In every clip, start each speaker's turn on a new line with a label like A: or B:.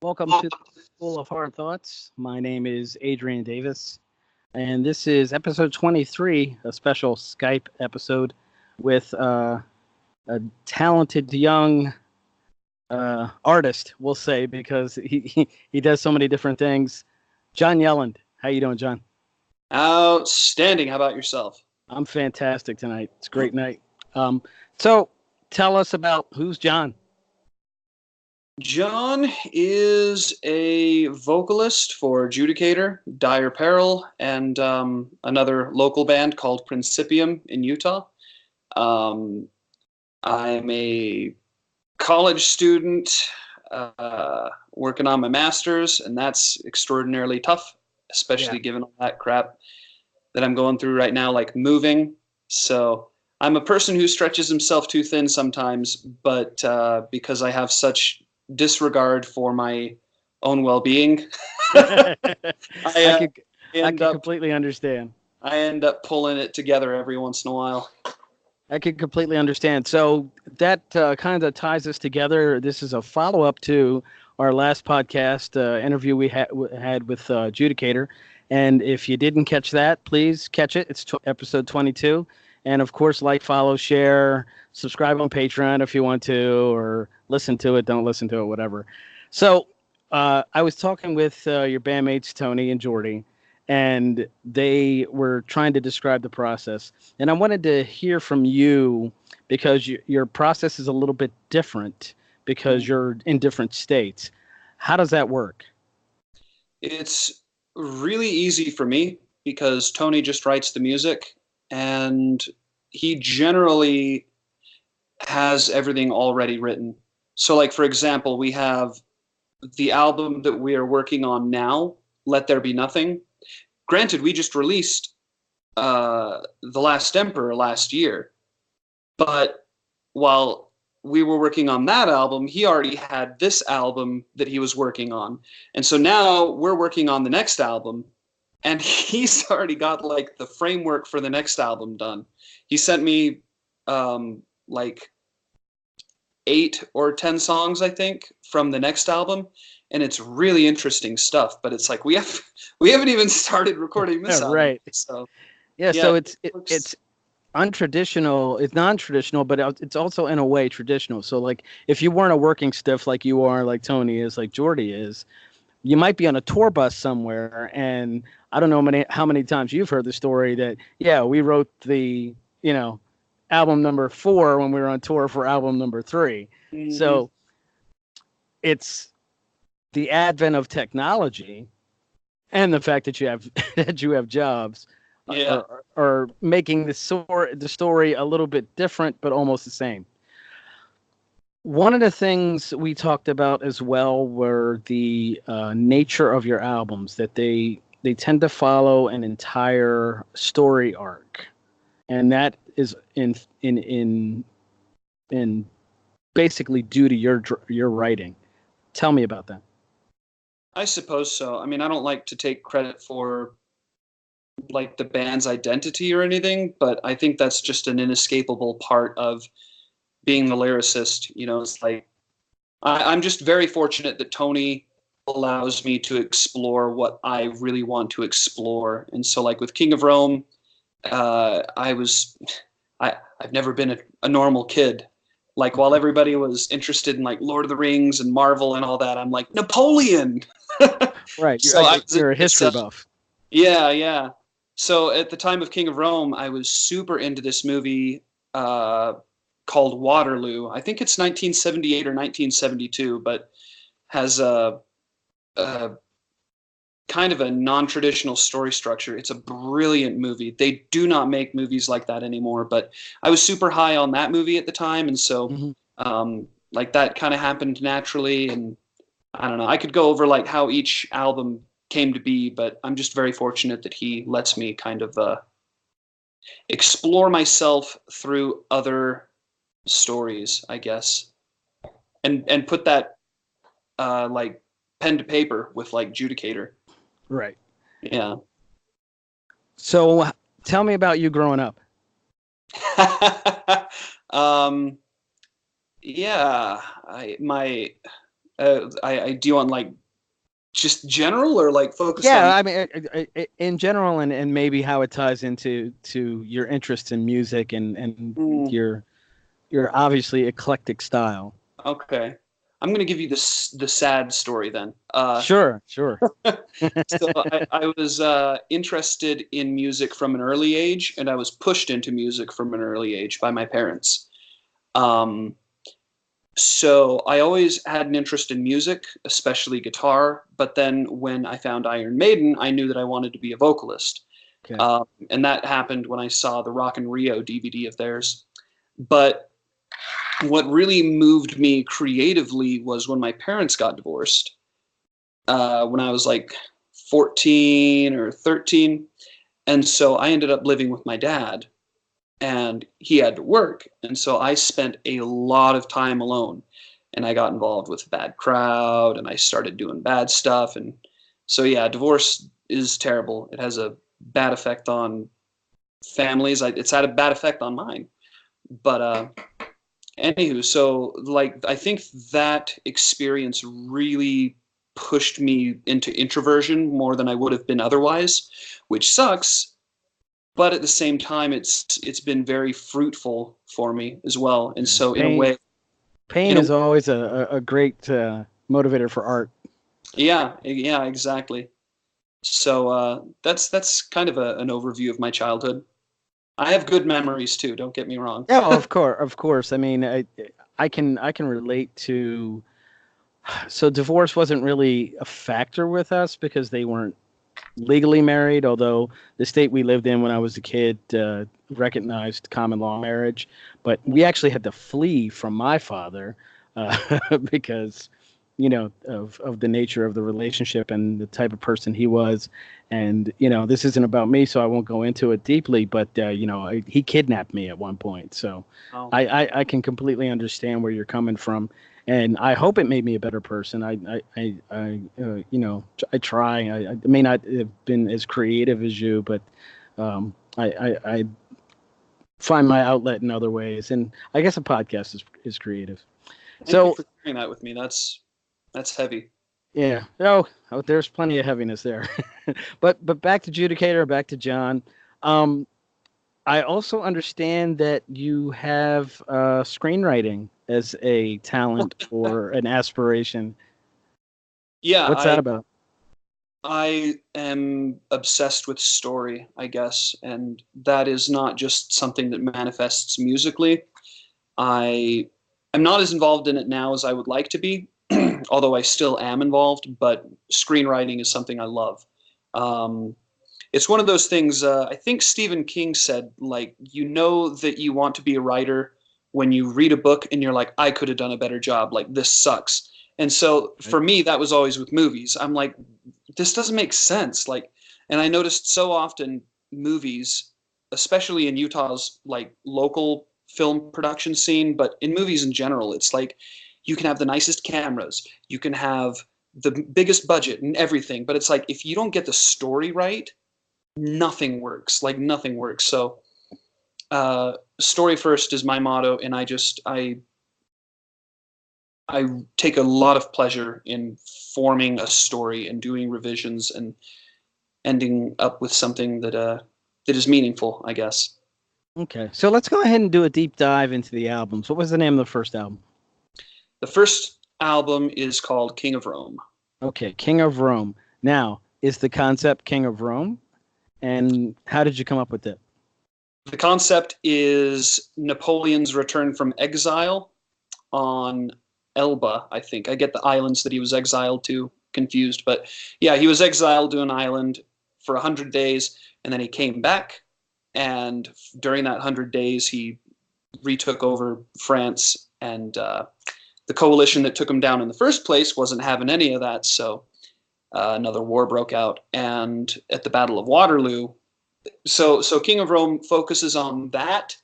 A: Welcome to the School of Hard Thoughts. My name is Adrian Davis, and this is episode 23, a special Skype episode with a talented young artist, we'll say, because he does so many different things. John Yelland. How you doing, John?
B: Outstanding. How about yourself?
A: I'm fantastic tonight. It's a great night. So tell us about who's John.
B: John is a vocalist for Judicator, Dire Peril, and another local band called Principium in Utah. I'm a college student working on my master's, and that's extraordinarily tough, especially given all that crap that I'm going through right now, like moving. So I'm a person who stretches himself too thin sometimes, but because I have such disregard for my own well-being,
A: I can completely understand.
B: I end up pulling it together every once in a while.
A: I can completely understand. So that kind of ties us together. This is a follow-up to our last podcast interview we had with Judicator. And if you didn't catch that, please catch it. It's episode 22. And, of course, like, follow, share, subscribe on Patreon if you want to, or listen to it, don't listen to it, whatever. So I was talking with your bandmates, Tony and Jordy, and they were trying to describe the process. And I wanted to hear from you because your process is a little bit different because you're in different states. How does that work?
B: It's really easy for me because Tony just writes the music, and he generally has everything already written. So, like, for example, we have the album that we are working on now, Let There Be Nothing. Granted, we just released The Last Emperor last year, but while we were working on that album, he already had this album that he was working on. And so now we're working on the next album, and he's already got, like, the framework for the next album done. He sent me like 8 or 10 songs, I think, from the next album, and it's really interesting stuff. But it's like we haven't even started recording this album.
A: Right.
B: So
A: so it's untraditional. It's non-traditional, but it's also in a way traditional. So, like, if you weren't a working stiff like you are, like Tony is, like Jordy is, you might be on a tour bus somewhere, and I don't know how many times you've heard the story that, we wrote the, album number 4 when we were on tour for album number 3. Mm-hmm. So it's the advent of technology and the fact that you have jobs are making the story a little bit different, but almost the same. One of the things we talked about as well were the nature of your albums, that they tend to follow an entire story arc, and that is in basically due to your writing. Tell me about that.
B: I suppose so. I mean, I don't like to take credit for, like, the band's identity or anything, but I think that's just an inescapable part of being the lyricist. It's like I'm just very fortunate that Tony allows me to explore what I really want to explore. And so, like, with King of Rome, I've never been a normal kid. Like, while everybody was interested in, like, Lord of the Rings and Marvel and all that, I'm like, Napoleon.
A: Right. You're a history buff.
B: Yeah. So at the time of King of Rome, I was super into this movie called Waterloo. I think it's 1978 or 1972, but has a kind of a non-traditional story structure. It's a brilliant movie. They do not make movies like that anymore, but I was super high on that movie at the time, and so like, that kind of happened naturally. And I don't know, I could go over, like, how each album came to be, but I'm just very fortunate that he lets me kind of explore myself through other stories, I guess, and put that like, pen to paper with, like, Judicator.
A: Right.
B: Yeah.
A: So tell me about you growing up.
B: Yeah, my I do you want like just general or like focused
A: Yeah,
B: on?
A: I mean, in general, and maybe how it ties into your interest in music and
B: Mm,
A: your obviously eclectic style.
B: okay, I'm gonna give you the sad story then.
A: Sure, sure.
B: So I was interested in music from an early age, and I was pushed into music from an early age by my parents. Um, so I always had an interest in music, especially guitar. But then when I found Iron Maiden, I knew that I wanted to be a vocalist.
A: Okay.
B: And that happened when I saw the Rock and Rio DVD of theirs. But what really moved me creatively was when my parents got divorced, when I was like 14 or 13. And so I ended up living with my dad, and he had to work. And so I spent a lot of time alone, and I got involved with a bad crowd, and I started doing bad stuff. And so, yeah, divorce is terrible. It has a bad effect on families. It's had a bad effect on mine. But anywho, so like I think that experience really pushed me into introversion more than I would have been otherwise, which sucks. But at the same time, it's been very fruitful for me as well. And
A: Yeah.
B: so
A: Pain
B: in a
A: is always a great motivator for art.
B: yeah, exactly. So that's kind of an overview of my childhood. I have good memories too. Don't get me wrong.
A: Yeah, of course, of course. I mean, I can relate to. So divorce wasn't really a factor with us because they weren't legally married, although the state we lived in when I was a kid recognized common law marriage. But we actually had to flee from my father because, of the nature of the relationship and the type of person he was. And, this isn't about me, so I won't go into it deeply. But, he kidnapped me at one point. So
B: Oh,
A: I can completely understand where you're coming from, and I hope it made me a better person. I try. I may not have been as creative as you, but I find my outlet in other ways, and I guess a podcast is creative.
B: thank you
A: So
B: for sharing that with me. That's heavy.
A: yeah, oh, there's plenty of heaviness there, but back to Judicator, back to John. Um, I also understand that you have screenwriting as a talent or an aspiration.
B: Yeah,
A: What's that about?
B: I am obsessed with story, I guess, and that is not just something that manifests musically. I am not as involved in it now as I would like to be, although I still am involved. But screenwriting is something I love. Um, it's one of those things. I think Stephen King said, like, you know that you want to be a writer when you read a book and you're like, I could have done a better job. Like, this sucks. And so
A: Right.
B: for me, that was always with movies. I'm like, this doesn't make sense. Like, and I noticed so often movies, especially in Utah's like local film production scene, but in movies in general, it's like you can have the nicest cameras, you can have the biggest budget and everything, but it's like if you don't get the story right, nothing works. Like nothing works. So story first is my motto, and I take a lot of pleasure in forming a story and doing revisions and ending up with something that is meaningful, I guess.
A: Okay, so let's go ahead and do a deep dive into the albums. What was the name of the first album?
B: The first album is called King of Rome.
A: Okay, King of Rome. Now, is the concept King of Rome? And how did you come up with it?
B: The concept is Napoleon's return from exile on Elba, I think. I get the islands that he was exiled to confused, but yeah, he was exiled to an island for 100 days, and then he came back, and during that 100 days, he retook over France, and the coalition that took him down in the first place wasn't having any of that, so another war broke out, and at the Battle of Waterloo, so King of Rome focuses on that,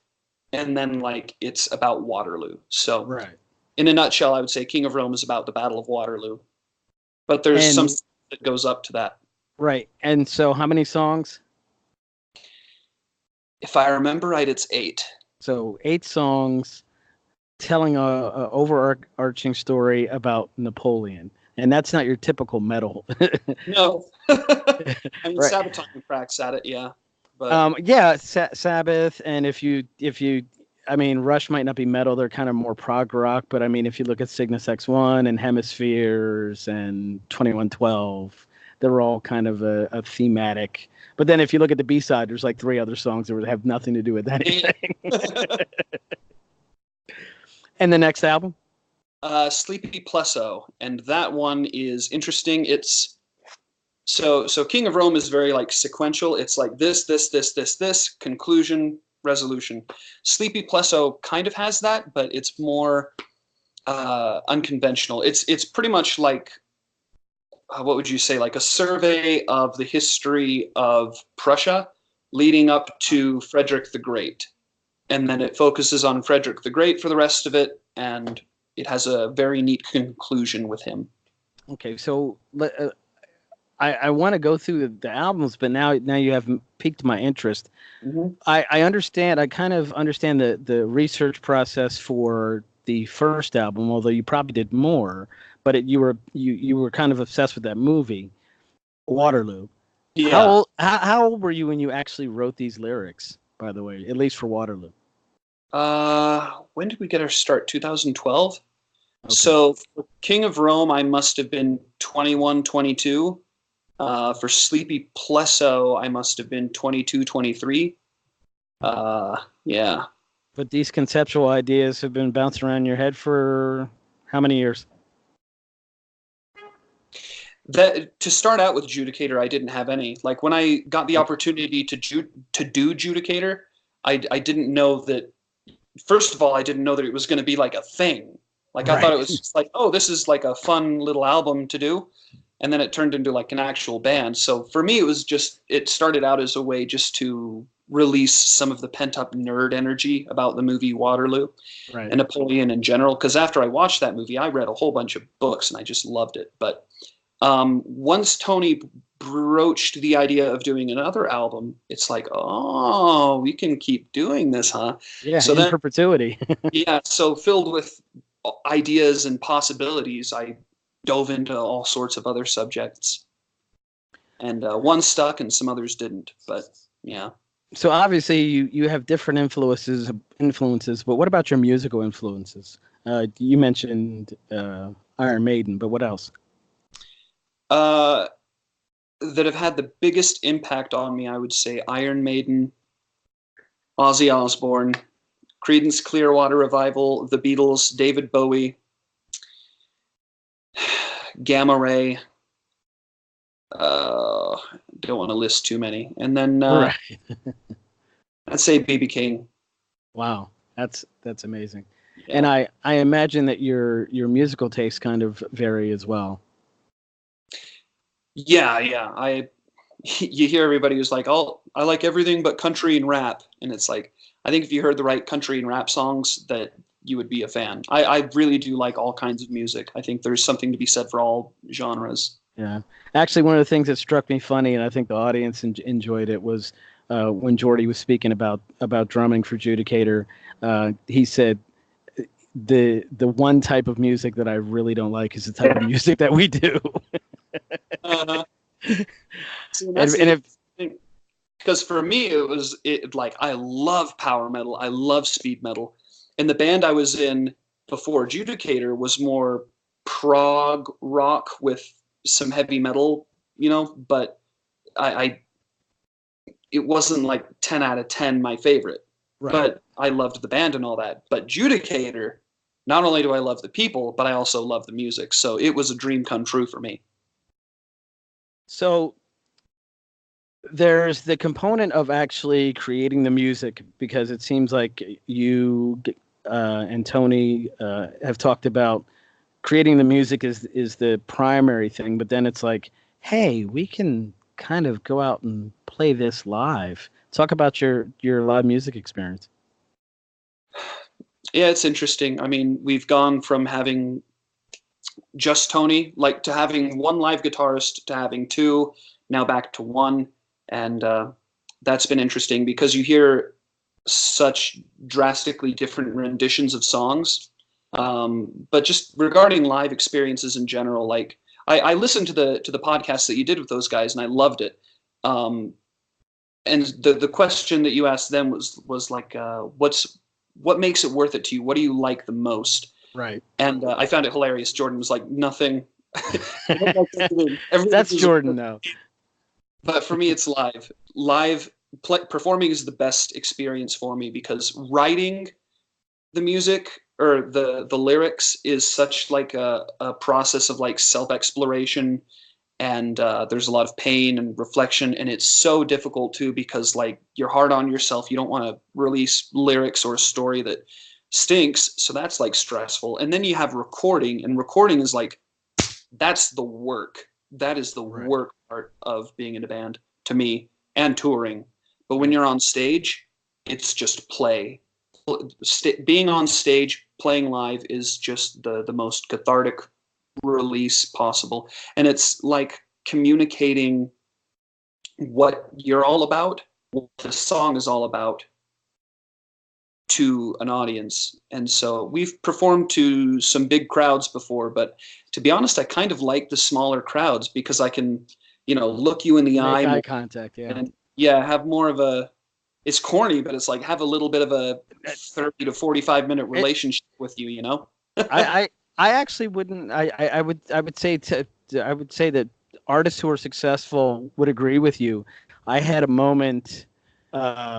B: and then like it's about Waterloo. So
A: Right.
B: in a nutshell, I would say King of Rome is about the Battle of Waterloo, but there's some
A: And
B: that goes up to that.
A: right. And so how many songs?
B: If I remember right, it's 8.
A: So 8 songs. telling a overarching story about Napoleon, and that's not your typical metal.
B: No. I mean,
A: Right.
B: Sabaton cracks at it, yeah. But
A: Yeah, Sabbath, and if you, I mean, Rush might not be metal; they're kind of more prog rock. But I mean, if you look at Cygnus X1 and Hemispheres and 2112, they're all kind of a thematic. But then if you look at the B side, there's like three other songs that would have nothing to do with anything. And the next album,
B: Sleepy Plesso, and that one is interesting. It's so King of Rome is very like sequential. It's like this conclusion, resolution. Sleepy Plesso kind of has that, but it's more unconventional. It's pretty much like what would you say, like a survey of the history of Prussia leading up to Frederick the Great, and then it focuses on Frederick the Great for the rest of it, and it has a very neat conclusion with him.
A: okay, so I want to go through the albums, but now you have piqued my interest.
B: Mm-hmm.
A: I understand. I kind of understand the research process for the first album, although you probably did more. But you were kind of obsessed with that movie, Waterloo.
B: Yeah.
A: How old were you when you actually wrote these lyrics? By the way, at least for Waterloo.
B: When did we get our start? 2012.
A: Okay.
B: So for King of Rome, I must have been 21, 22. For Sleepy Plesso, I must have been 22, 23. Yeah.
A: But these conceptual ideas have been bouncing around your head for how many years?
B: That to start out with Judicator, I didn't have any. Like when I got the opportunity to do Judicator, I didn't know that. First of all, I didn't know that it was going to be like a thing. Like I thought
A: Right.
B: it was just like, oh, this is like a fun little album to do, and then it turned into like an actual band. So for me, it started out as a way just to release some of the pent up nerd energy about the movie Waterloo
A: Right.
B: and Napoleon in general. Because after I watched that movie, I read a whole bunch of books and I just loved it. But once Tony broached the idea of doing another album, it's like, oh, we can keep doing this, huh?
A: Yeah,
B: So
A: in
B: then,
A: perpetuity.
B: yeah, so filled with ideas and possibilities, I dove into all sorts of other subjects, and one stuck and some others didn't. But yeah.
A: So obviously you have different influences, but what about your musical influences? You mentioned Iron Maiden, but what else?
B: Uh, that have had the biggest impact on me, I would say Iron Maiden, Ozzy Osbourne, Creedence Clearwater Revival, The Beatles, David Bowie, Gamma Ray. Don't want to list too many. And then
A: Right.
B: I'd say BB King.
A: Wow, that's amazing. And
B: Yeah.
A: I imagine that your musical tastes kind of vary as well.
B: Yeah, yeah. You hear everybody who's like, "Oh, I like everything but country and rap," and it's like, I think if you heard the right country and rap songs, that you would be a fan. I really do like all kinds of music. I think there's something to be said for all genres.
A: Yeah. Actually, one of the things that struck me funny, and I think the audience enjoyed it, was when Jordy was speaking about drumming for Judicator. He said the one type of music that I really don't like is the type of music that we do.
B: Uh, See, and
A: and,
B: that's
A: and
B: the
A: if
B: thing. Because for me, it like I love power metal, I love speed metal, and the band I was in before Judicator was more prog rock with some heavy metal, But I it wasn't like 10 out of 10 my favorite,
A: right.
B: but I loved the band and all that. But Judicator, not only do I love the people, but I also love the music, so it was a dream come true for me.
A: So there's the component of actually creating the music because it seems like you and Tony have talked about creating the music is the primary thing, but then it's like, hey, we can kind of go out and play this live. Talk about your live music experience.
B: Yeah, it's interesting. I mean, we've gone from having just Tony, like to having one live guitarist to having two, now back to one. And that's been interesting because you hear such drastically different renditions of songs. But just regarding live experiences in general, like I listened to the podcast that you did with those guys, and I loved it. Um, and the question that you asked them was like, what makes it worth it to you? What do you like the most?
A: Right.
B: And I found it hilarious. Jordan was like, nothing. I don't like everything. Everything
A: That's
B: is,
A: Jordan, though.
B: but for me, it's live. Performing is the best experience for me because writing the music or the lyrics is such like a process of like self exploration, and there's a lot of pain and reflection, and it's so difficult too because like you're hard on yourself. You don't want to release lyrics or a story that stinks, so that's like stressful. And then you have recording, and recording is like that's the work. That is the
A: Right.
B: work part of being in a band to me, and touring. But when
A: Right.
B: you're on stage, it's just play. Being on stage, playing live is just the most cathartic release possible. And it's like communicating what you're all about, what the song is all about, to an audience. And so we've performed to some big crowds before, but to be honest, I kind of like the smaller crowds because I can, look you in the
A: Make
B: eye
A: eye
B: more,
A: contact. Yeah.
B: and yeah, have more of a, it's corny, but it's like have a little bit of a 30 to 45-minute
A: It,
B: relationship with you, you know?
A: I, I, I actually wouldn't. I would say that artists who are successful would agree with you. I had a moment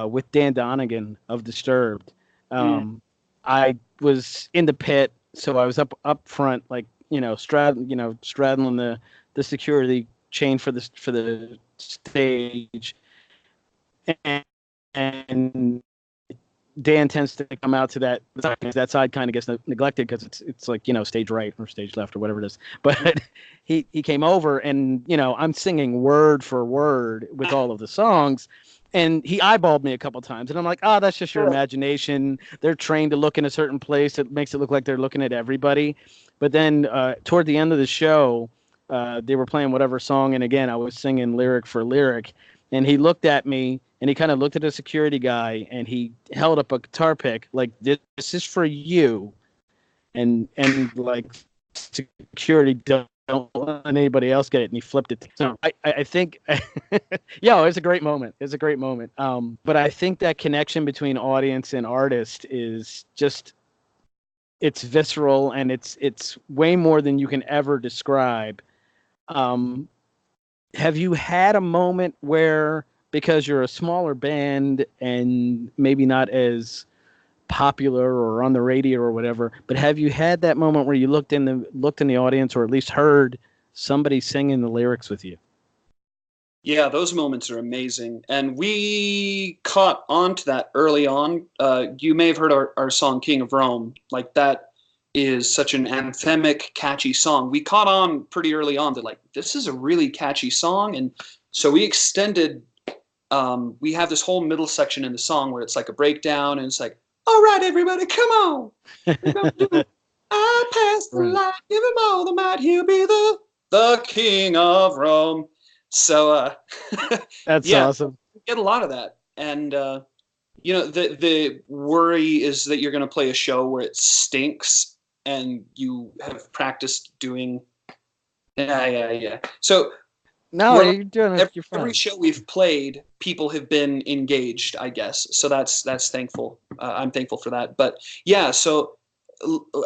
A: with Dan Donegan of Disturbed.
B: Mm.
A: Um, I was in the pit, so I was up front, like straddling the security chain for the stage, and, and Dan tends to come out to that side kind of gets neglected because it's like stage right or stage left or whatever it is. But he came over and I'm singing word for word with all of the songs, and he eyeballed me a couple times, and I'm like, oh, that's just your imagination. They're trained to look in a certain place. It makes it look like they're looking at everybody. But then toward the end of the show, they were playing whatever song, and again I was singing lyric for lyric, and he looked at me and he kind of looked at a security guy and he held up a guitar pick like this is for you, and like security don't let anybody else get it, and he flipped it. So I think yeah, it was a great moment. It's a great moment. But I think that connection between audience and artist is just, it's visceral, and it's way more than you can ever describe. um have you had a moment where, because you're a smaller band and maybe not as popular or on the radio or whatever, but have you had that moment where you looked in the audience, or at least heard somebody singing the lyrics with you?
B: Yeah, those moments are amazing. And we caught on to that early on. You may have heard our song King of Rome. Like that is such an anthemic, catchy song. We caught on pretty early on that like this is a really catchy song. And so we extended, we have this whole middle section in the song where it's like a breakdown and it's like, all right, everybody, come on. We're gonna do it. I pass the
A: Right.
B: light, give him all the might, he'll be the King of Rome. So
A: That's
B: yeah,
A: awesome.
B: we get a lot of that. And the worry is that you're going to play a show where it stinks and you have practiced doing. Yeah. So
A: No,
B: we're
A: you're doing it. You're
B: every
A: fine.
B: show we've played, people have been engaged, I guess. So that's thankful. I'm thankful for that. But yeah, so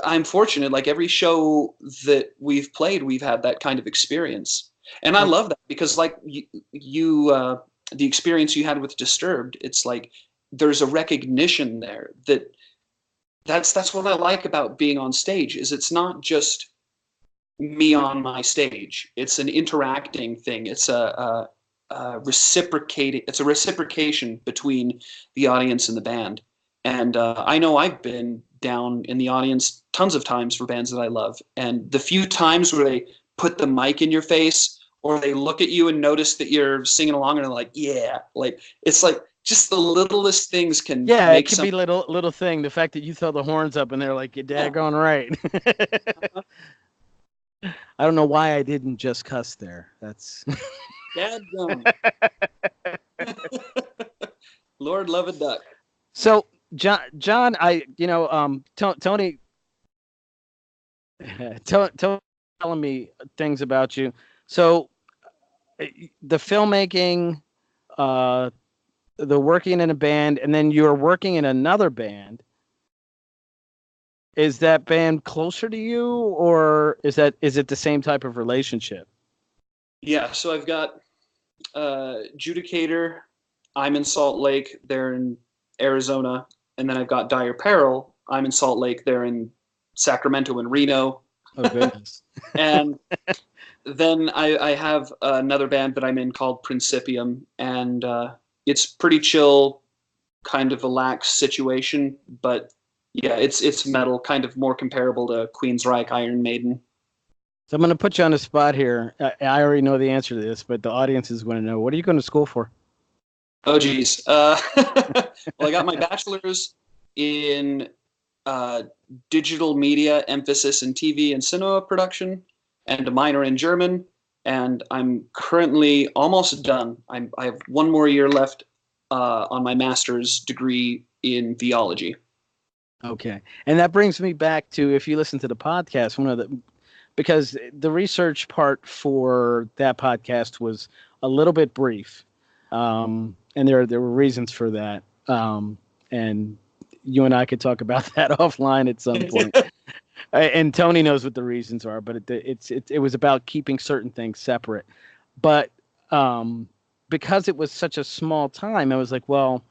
B: I'm fortunate. Like every show that we've played, we've had that kind of experience, and I
A: And
B: love that because like the experience you had with Disturbed, it's like there's a recognition there that's what I like about being on stage. Is it's not just me on my stage. It's an interacting thing. It's a reciprocating. It's a reciprocation between the audience and the band. And I know I've been down in the audience tons of times for bands that I love. And the few times where they put the mic in your face or they look at you and notice that you're singing along and they're like, yeah, like it's like just the littlest things can
A: yeah, it
B: make
A: could
B: some.
A: be little thing. The fact that you throw the horns up and they're like, "You're
B: Yeah.
A: daggone right." I don't know why I didn't just cuss there. That's
B: Dadgum. Lord love a duck.
A: so. John, I Tony. telling me things about you. So the filmmaking, uh, the working in a band, and then you're working in another band. Is that band closer to you, or is it the same type of relationship?
B: Yeah, so I've got Judicator. I'm in Salt Lake. They're in Arizona, and then I've got Dire Peril. I'm in Salt Lake. They're in Sacramento and Reno.
A: Oh goodness.
B: And then I have another band that I'm in called Principium, and it's pretty chill, kind of a lax situation, but yeah, it's metal, kind of more comparable to Queensryche, Iron Maiden.
A: So I'm going to put you on the spot here. I already know the answer to this, but the audience is going to know. What are you going to school for?
B: Oh geez. Well, I got my bachelor's in uh, digital media, emphasis in TV and cinema production, and a minor in German. And I'm currently almost done. I have one more year left on my master's degree in theology.
A: Okay. And that brings me back to, if you listen to the podcast, because the research part for that podcast was a little bit brief. And there were reasons for that. And you and I could talk about that offline at some point. And Tony knows what the reasons are, but it was about keeping certain things separate. But because it was such a small time, I was like, well,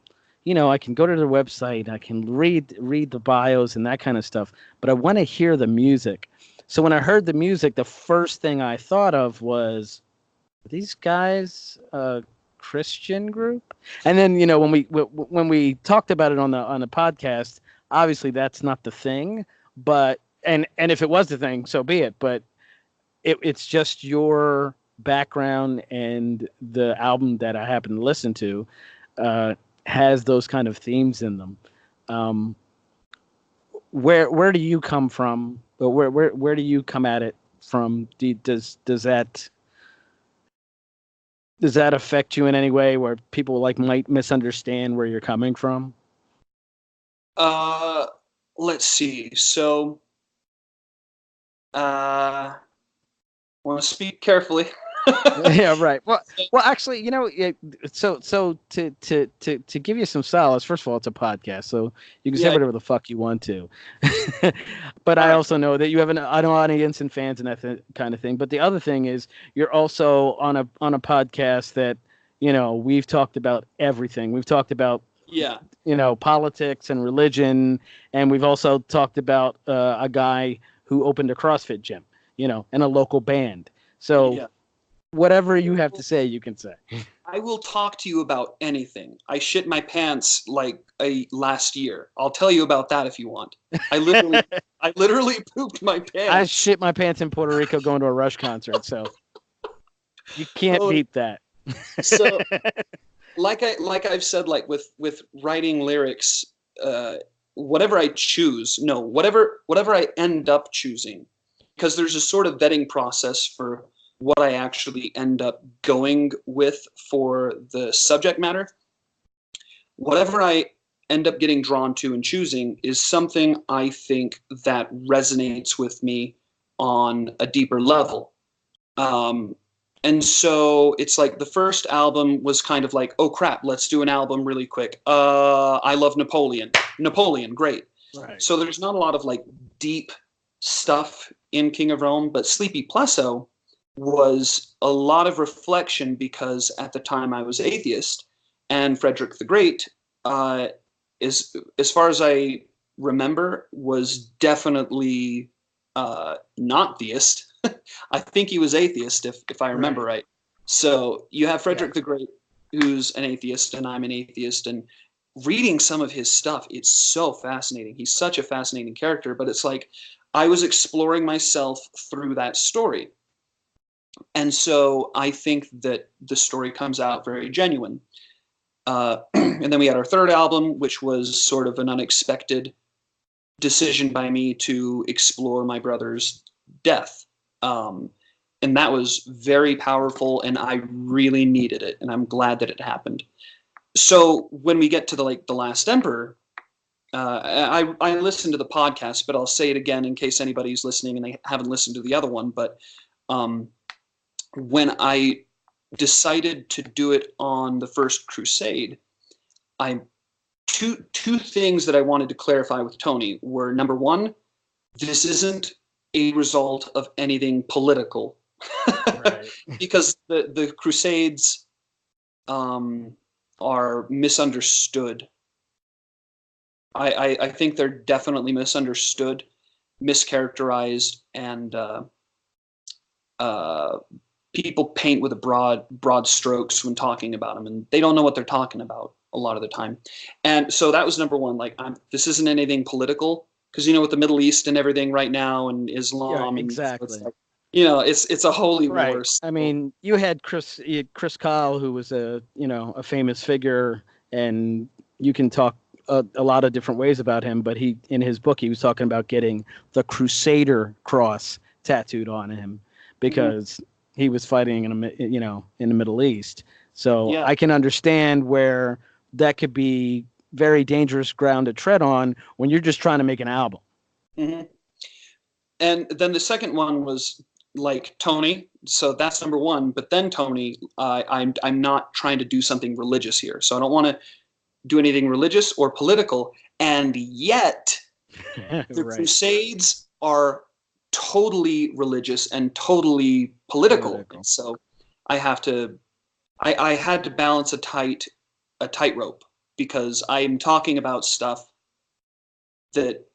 A: I can go to their website, I can read the bios and that kind of stuff, but I want to hear the music. So when I heard the music, the first thing I thought of was, are these guys a Christian group? And then when we talked about it on the podcast, obviously that's not the thing, but and if it was the thing, so be it. But it's just your background, and the album that I happen to listen to has those kind of themes in them. Um, where do you come from? Where do you come at it from? Does that affect you in any way, where people might misunderstand where you're coming from?
B: Uh, let's see. So, want to speak carefully.
A: Yeah, right. Well, actually, to give you some solace, first of all, it's a podcast, so you can say
B: Yeah.
A: whatever the fuck you want to. But
B: All
A: I
B: right.
A: also know that you have an audience and fans and that kind of thing. But the other thing is, you're also on a podcast that we've talked about everything. We've talked about
B: Yeah.
A: politics and religion, and we've also talked about a guy who opened a CrossFit gym, and a local band. So
B: Yeah.
A: whatever you have to say, you can say.
B: I will talk to you about anything. I shit my pants like last year. I'll tell you about that if you want. I literally, I literally pooped my
A: I
B: pants.
A: shit my pants in Puerto Rico going to a Rush concert, so you can't
B: Oh,
A: beat that.
B: so like I've said, like with writing lyrics, whatever I choose, no, whatever I end up choosing, because there's a sort of vetting process for what I actually end up going with for the subject matter. Whatever I end up getting drawn to and choosing is something I think that resonates with me on a deeper level. Um, and so it's like the first album was kind of like, oh crap, let's do an album really quick. I love Napoleon. Napoleon, great.
A: Right.
B: So there's not a lot of like deep stuff in King of Rome, but Sleepy Plesso was a lot of reflection because at the time I was atheist, and Frederick the Great is, as far as I remember, was definitely not theist. I think he was atheist, if I remember right. So you have Frederick the Great, who's an atheist, and I'm an atheist, and reading some of his stuff, it's so fascinating. He's such a fascinating character, but it's like I was exploring myself through that story. And so I think that the story comes out very genuine. And then we had our third album, which was sort of an unexpected decision by me to explore my brother's death. And that was very powerful, and I really needed it, and I'm glad that it happened. So when we get to the Last Emperor, I listened to the podcast, but I'll say it again in case anybody's listening and they haven't listened to the other one. But um, when I decided to do it on the First Crusade, I two things that I wanted to clarify with Tony were, number one, this isn't a result of anything political,
A: Right.
B: because the Crusades are misunderstood. I think they're definitely misunderstood, mischaracterized, and people paint with a broad strokes when talking about them, and they don't know what they're talking about a lot of the time. And so that was number one. Like, this isn't anything political, because with the Middle East and everything right now, and
A: Yeah,
B: Islam, and so it's
A: exactly.
B: like, it's a holy
A: Right.
B: war.
A: I
B: So,
A: mean, you had Chris Kyle, who was a famous figure, and you can talk a lot of different ways about him. But in his book, he was talking about getting the Crusader cross tattooed on him
B: mhm,
A: because he was fighting in the Middle East. So
B: yeah.
A: I can understand where that could be very dangerous ground to tread on when you're just trying to make an album.
B: hmm And then the second one was like Tony. So that's number one. But then Tony, I'm not trying to do something religious here. So I don't want to do anything religious or political. And yet, the
A: Right.
B: Crusades are totally religious and totally political. And
A: Political.
B: so I have to, I had to balance a tightrope, because I'm talking about stuff that,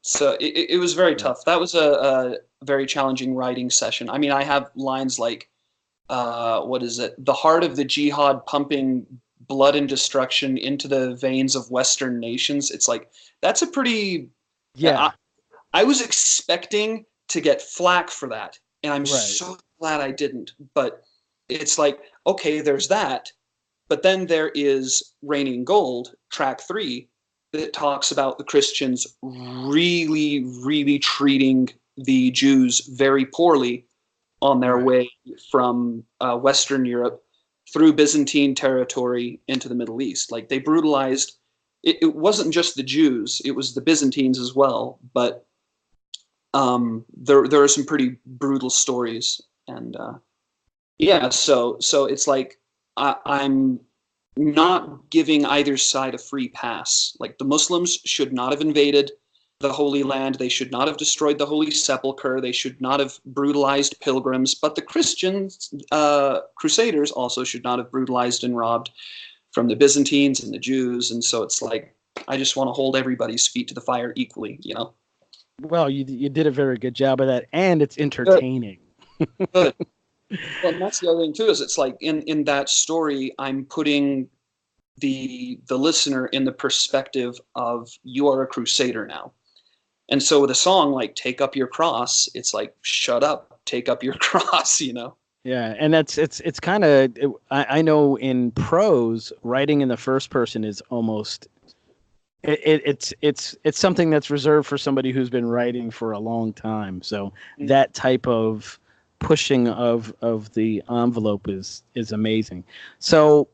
B: so it was very
A: Right.
B: tough. That was a very challenging writing session. I mean, I have lines like, what is it? The heart of the jihad pumping blood and destruction into the veins of Western nations. It's like, that's a pretty, I,
A: Yeah.
B: I was expecting to get flack for that, and I'm
A: Right.
B: so glad I didn't. But it's like, okay, there's that. But then there is Raining Gold, track 3, that talks about the Christians really, really treating the Jews very poorly on their
A: Right.
B: way from Western Europe through Byzantine territory into the Middle East. Like, they brutalized. It wasn't just the Jews; it was the Byzantines as well. But there are some pretty brutal stories, and yeah. So it's like, I'm not giving either side a free pass. Like, the Muslims should not have invaded the Holy Land. They should not have destroyed the Holy Sepulchre. They should not have brutalized pilgrims. But the Christians, Crusaders, also should not have brutalized and robbed from the Byzantines and the Jews. And so it's like, I just want to hold everybody's feet to the fire equally.
A: Well, you did a very good job of that, and it's
B: Good,
A: entertaining.
B: good. Well, and that's the other thing too, is it's like, in that story, I'm putting the listener in the perspective of, you are a crusader now. And so with a song like Take Up Your Cross, it's like, shut up, take up your cross.
A: Yeah, and it's kind of I know in prose writing in the first person is almost it's something that's reserved for somebody who's been writing for a long time. So that type of pushing of the envelope is amazing. So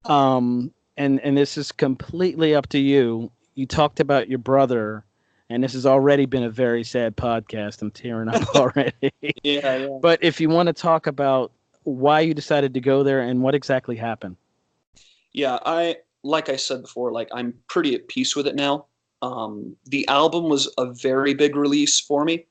A: and this is completely up to you. You talked about your brother, and this has already been a very sad podcast. I'm tearing up already.
B: Yeah, yeah.
A: But if you want to talk about why you decided to go there and what exactly happened.
B: Yeah, like I said before, like, I'm pretty at peace with it now. The album was a very big release for me,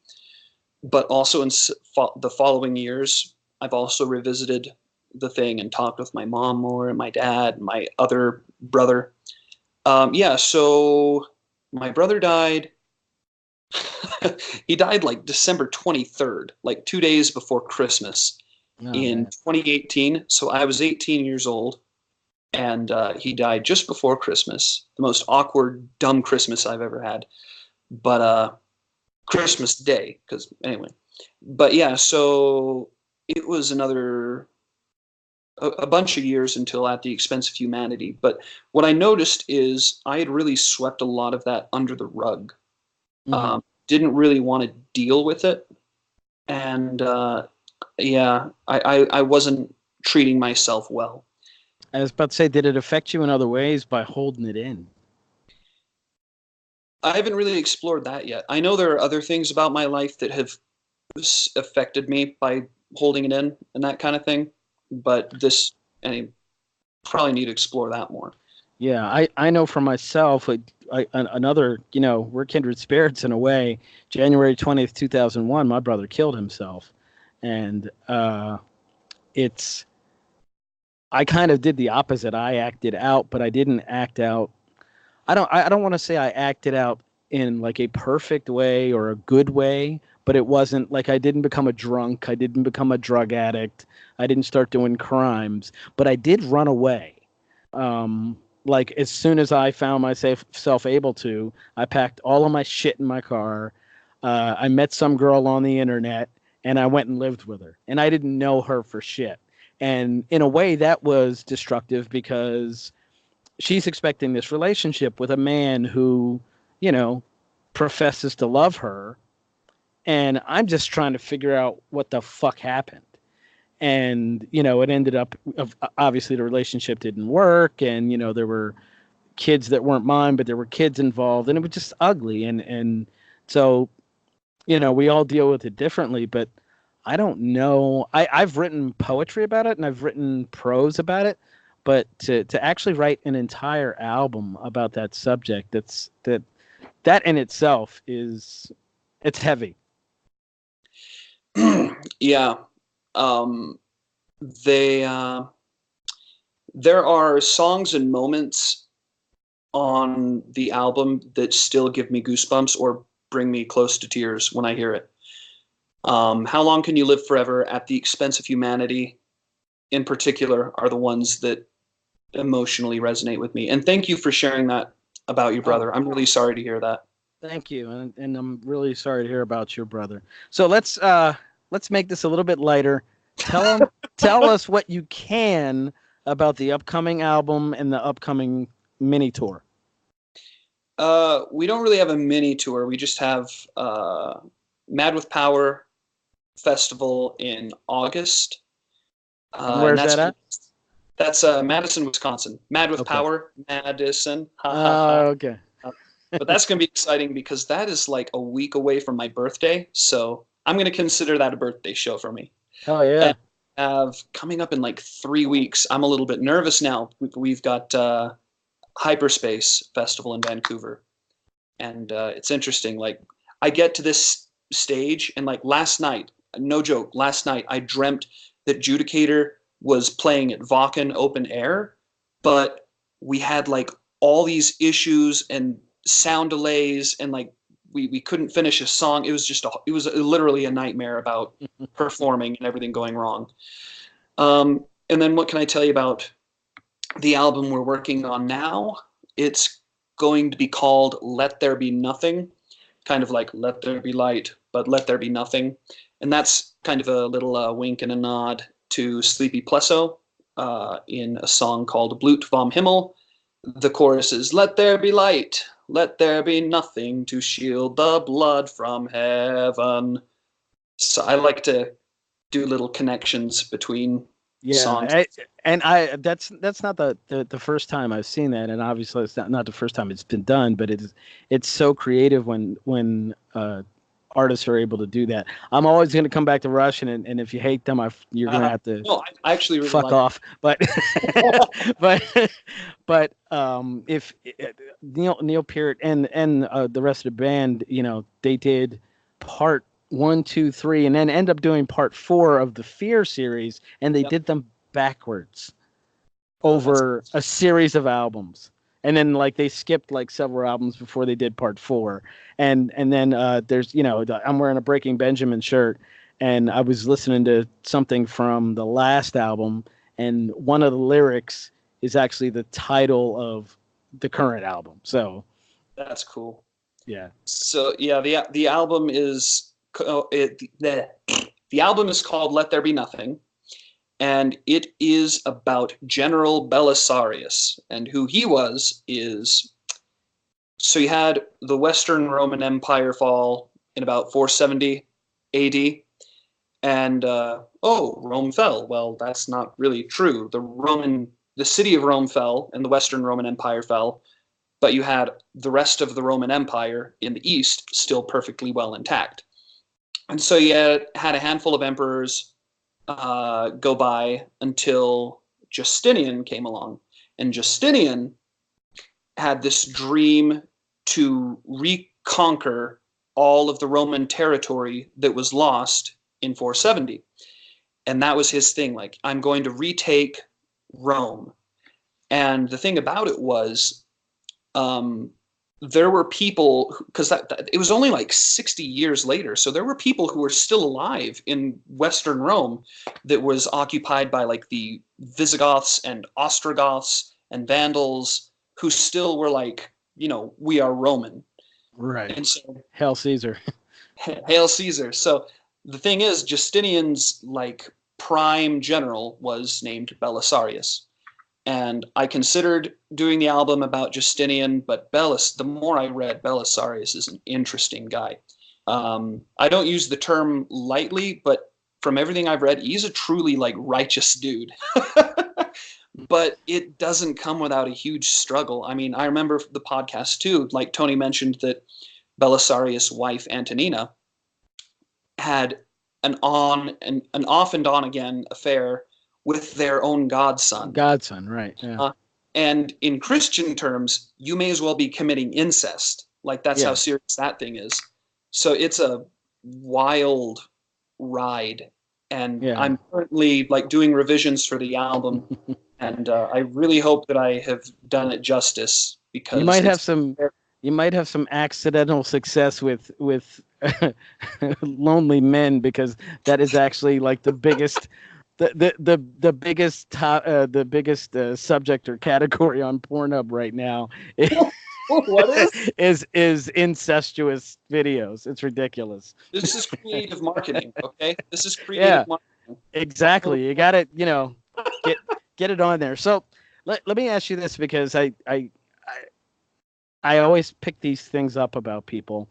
B: but also in the following years, I've also revisited the thing and talked with my mom more, and my dad, and my other brother. Yeah, so my brother died. He died like December 23rd, like 2 days before Christmas
A: Oh
B: in
A: man.
B: 2018. So I was 18 years old, and he died just before Christmas. The most awkward, dumb Christmas I've ever had. But Christmas Day, because anyway. But yeah, so it was a bunch of years until At the Expense of Humanity. But what I noticed is I had really swept a lot of that under the rug.
A: Hmm.
B: Didn't really want to deal with it, and yeah, I wasn't treating myself well.
A: I was about to say, did it affect you in other ways by holding it in?
B: I haven't really explored that yet. I know there are other things about my life that have affected me by holding it in and that kind of thing, but this, I probably need to explore that more.
A: Yeah, I know for myself, another, we're kindred spirits in a way. January 20th, 2001, my brother killed himself. And it's, I kind of did the opposite. I acted out, but I didn't act out. I don't want to say I acted out in like a perfect way or a good way, but it wasn't like I didn't become a drunk. I didn't become a drug addict. I didn't start doing crimes, but I did run away. Um, like as soon as I found myself able to, I packed all of my shit in my car. I met some girl on the internet and I went and lived with her. And I didn't know her for shit. And in a way, that was destructive because she's expecting this relationship with a man who, you know, professes to love her. And I'm just trying to figure out what the fuck happened. And, it ended up, obviously, the relationship didn't work. And, there were kids that weren't mine, but there were kids involved. And it was just ugly. And so, we all deal with it differently. But I don't know. I've written poetry about it and I've written prose about it. But to actually write an entire album about that subject, that in itself it's heavy.
B: Yeah. They There are songs and moments on the album that still give me goosebumps or bring me close to tears when I hear it. How Long Can You Live Forever, At the Expense of Humanity, in particular, are the ones that emotionally resonate with me. And thank you for sharing that about your brother. I'm really sorry to hear that.
A: Thank you, and I'm really sorry to hear about your brother. So let's make this a little bit lighter. Tell us what you can about the upcoming album and the upcoming mini tour.
B: We don't really have a mini tour. We just have Mad with Power Festival in August.
A: And where's that at?
B: That's Madison, Wisconsin. Mad with
A: Okay.
B: Power, Madison. Ha ha ha.
A: Okay.
B: But that's going to be exciting because that is like a week away from my birthday. So I'm going to consider that a birthday show for me.
A: Hell yeah.
B: And have coming up in like 3 weeks. I'm a little bit nervous now. We've got Hyperspace Festival in Vancouver. And it's interesting. Like I get to this stage and like last night, no joke, last night I dreamt that Judicator was playing at Vaughan open air, but we had like all these issues and sound delays and like we couldn't finish a song. It was literally a nightmare about performing and everything going wrong. And then what can I tell you about the album we're working on now? It's going to be called Let There Be Nothing, kind of like Let There Be Light, but Let There Be Nothing. And that's kind of a little wink and a nod to Sleepy Plesso in a song called Blut vom Himmel. The chorus is, let there be light, let there be nothing to shield the blood from heaven. So I like to do little connections between songs.
A: That's not the first time I've seen that, and obviously it's not the first time it's been done, but it's so creative when artists are able to do that. I'm always going to come back to Russian, and if you hate them, you're going to have to
B: no, I actually really
A: fuck
B: like
A: off. But but if Neil Peart and the rest of the band, they did part 1, 2, 3, and then end up doing part 4 of the Fear series, and they did them backwards over a series of albums. And then like they skipped like several albums before they did part 4. And then there's I'm wearing a Breaking Benjamin shirt, and I was listening to something from the last album, and one of the lyrics is actually the title of the current album. So
B: that's cool.
A: Yeah.
B: So yeah, the album is the album is called Let There Be Nothing, and it is about General Belisarius, and who he was is. So you had the Western Roman Empire fall in about 470 AD, and Rome fell. Well, that's not really true. The city of Rome fell, and the Western Roman Empire fell but you had the rest of the Roman Empire in the east still perfectly well intact. And so you had a handful of emperors go by until Justinian came along. And Justinian had this dream to reconquer all of the Roman territory that was lost in 470. And that was his thing. Like, I'm going to retake Rome. And the thing about it was, there were people, because it was only like 60 years later, so there were people who were still alive in Western Rome that was occupied by like the Visigoths and Ostrogoths and Vandals, who still were like, we are Roman.
A: Right.
B: And so,
A: Hail Caesar.
B: Hail Caesar. So the thing is, Justinian's like prime general was named Belisarius. And I considered doing the album about Justinian, but the more I read, Belisarius is an interesting guy. I don't use the term lightly, but from everything I've read, he's a truly like righteous dude. But it doesn't come without a huge struggle. I mean, I remember the podcast too, like Tony mentioned that Belisarius' wife, Antonina, had an off and on again affair with their own godson.
A: Godson, right. Yeah.
B: And in Christian terms, you may as well be committing incest. Like, that's how serious that thing is. So it's a wild ride. And I'm currently like doing revisions for the album. And I really hope that I have done it justice, because
A: you might have some accidental success with Lonely Men, because that is actually like the biggest the biggest subject or category on Pornhub right now.
B: What
A: is incestuous videos. It's ridiculous.
B: This is creative marketing, okay? This is creative marketing.
A: Exactly. You got to, get it on there. So let me ask you this, because I always pick these things up about people.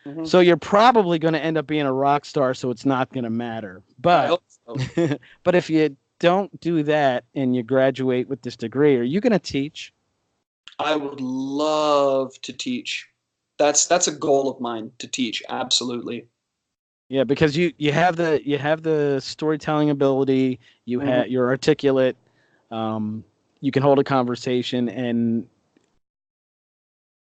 A: Mm-hmm. So you're probably going to end up being a rock star, so it's not going to matter. But
B: I hope so.
A: But if you don't do that and you graduate with this degree, are you going to teach?
B: I would love to teach. That's a goal of mine, to teach. Absolutely.
A: Yeah, because you have the storytelling ability. You're articulate. You can hold a conversation, and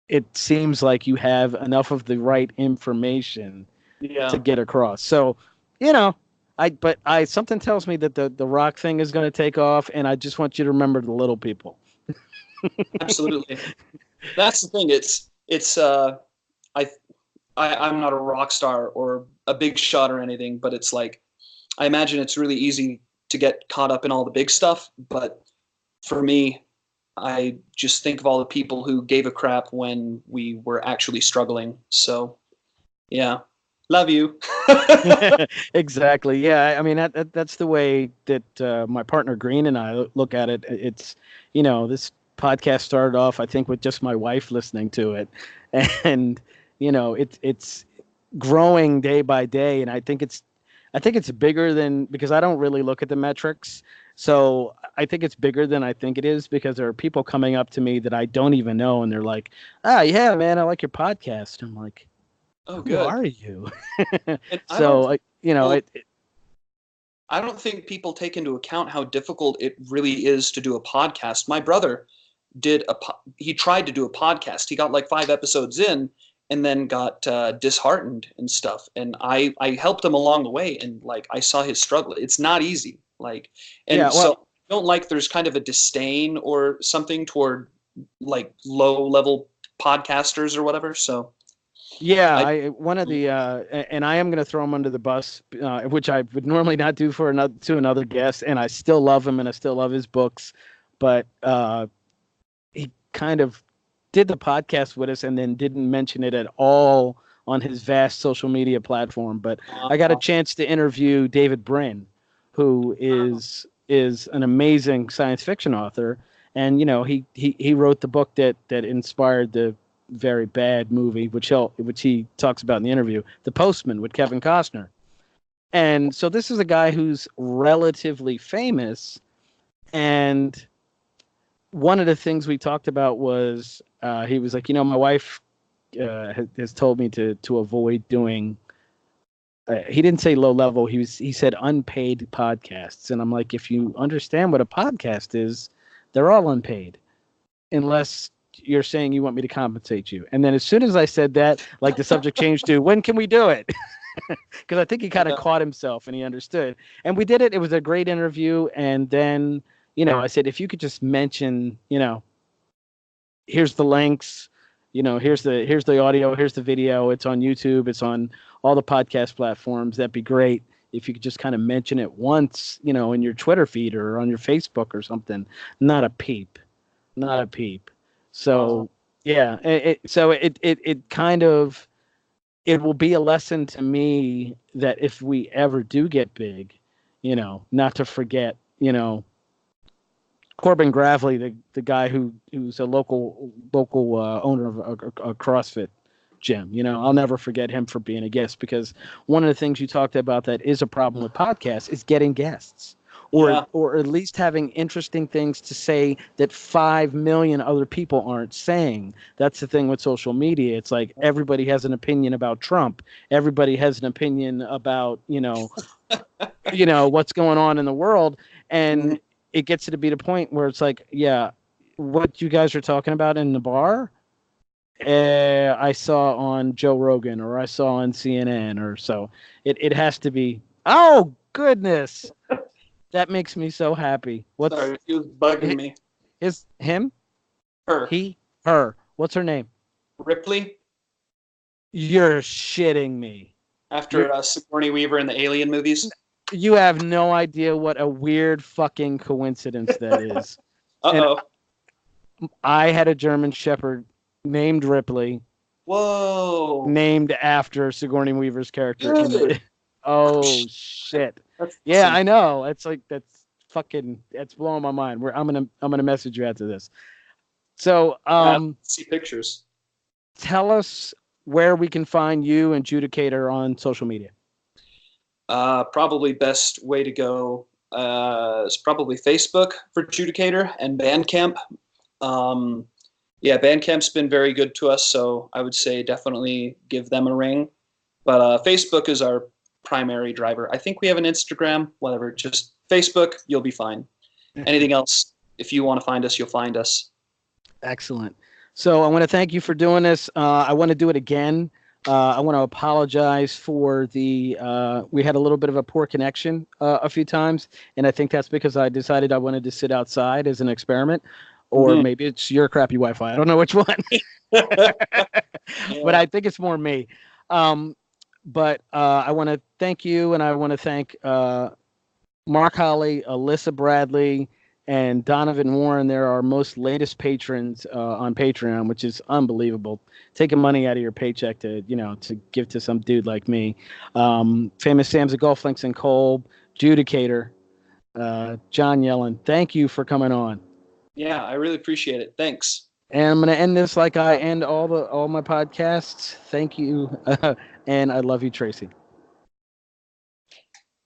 A: it seems like you have enough of the right information to get across. So, something tells me that the rock thing is going to take off, and I just want you to remember the little people.
B: Absolutely. That's the thing. I'm not a rock star or a big shot or anything, but it's like, I imagine it's really easy to get caught up in all the big stuff. But for me, I just think of all the people who gave a crap when we were actually struggling. So, yeah, love you.
A: Exactly. Yeah. I mean, that's the way that my partner Green and I look at it. It's, this podcast started off, I think, with just my wife listening to it, and it's growing day by day, and I think it's bigger than, because I don't really look at the metrics, so I think it's bigger than I think it is, because there are people coming up to me that I don't even know, and they're like, yeah, man, I like your podcast. I'm like,
B: oh,
A: who
B: good.
A: are you?
B: So I don't think people take into account how difficult it really is to do a podcast. My brother he tried to do a podcast. He got like 5 episodes in and then got disheartened and stuff. And I helped him along the way, and like, I saw his struggle. It's not easy. Like, and so I don't like, there's kind of a disdain or something toward like low level podcasters or whatever. So
A: one of the and I am going to throw him under the bus, which I would normally not do to another guest, and I still love him and I still love his books, but he kind of did the podcast with us and then didn't mention it at all on his vast social media platform. But I got a chance to interview David Brin, who is an amazing science fiction author, and he wrote the book that inspired the very bad movie, which he talks about in the interview, The Postman, with Kevin Costner. And so this is a guy who's relatively famous, and one of the things we talked about was he was like, my wife has told me to avoid doing. He didn't say low level. He said unpaid podcasts, and I'm like, if you understand what a podcast is, they're all unpaid, unless you're saying you want me to compensate you. And then as soon as I said that, like the subject changed to when can we do it? Because I think he kind of caught himself and he understood. And we did it. It was a great interview. And then, I said, if you could just mention, here's the links, here's the audio, here's the video. It's on YouTube. It's on all the podcast platforms. That'd be great. If you could just kind of mention it once, in your Twitter feed or on your Facebook or something. Not a peep. So yeah, it kind of, it will be a lesson to me that if we ever do get big, not to forget, Corbin Gravely, the guy who's a local owner of a CrossFit gym. I'll never forget him for being a guest, because one of the things you talked about that is a problem with podcasts is getting guests. Or at least having interesting things to say that 5 million other people aren't saying. That's the thing with social media. It's like everybody has an opinion about Trump. Everybody has an opinion about, what's going on in the world. And it gets to be the point where it's like, yeah, what you guys are talking about in the bar, I saw on Joe Rogan, or I saw on CNN, or so. It has to be, oh, goodness. That makes me so happy.
B: Sorry, he was bugging me.
A: Him?
B: Her.
A: Her. What's her name?
B: Ripley.
A: You're shitting me.
B: After Sigourney Weaver in the Alien movies.
A: You have no idea what a weird fucking coincidence that is.
B: Uh-oh.
A: And I had a German Shepherd named Ripley.
B: Whoa.
A: Named after Sigourney Weaver's character. Oh, shit.
B: That's
A: yeah,
B: awesome.
A: I know. It's like that's blowing my mind. I'm gonna message you after this. So
B: see pictures.
A: Tell us where we can find you and Judicator on social media.
B: Probably best way to go is probably Facebook for Judicator and Bandcamp. Bandcamp's been very good to us, so I would say definitely give them a ring. But Facebook is our primary driver. I think we have an Instagram, whatever, just Facebook, you'll be fine. Anything else, if you want to find us, you'll find us.
A: Excellent. So I want to thank you for doing this. I want to do it again. I want to apologize for we had a little bit of a poor connection a few times, and I think that's because I decided I wanted to sit outside as an experiment, or maybe it's your crappy Wi-Fi. I don't know which one. But I think it's more me. But I want to thank you, and I want to thank Mark Holly, Alyssa Bradley, and Donovan Warren. They're our most latest patrons on Patreon, which is unbelievable. Taking money out of your paycheck to give to some dude like me. Famous Sam's of Golf Links and Cole, Judicator, John Yelland. Thank you for coming on.
B: Yeah, I really appreciate it. Thanks.
A: And I'm going to end this like I end all my podcasts. Thank you. And I love you, Tracy.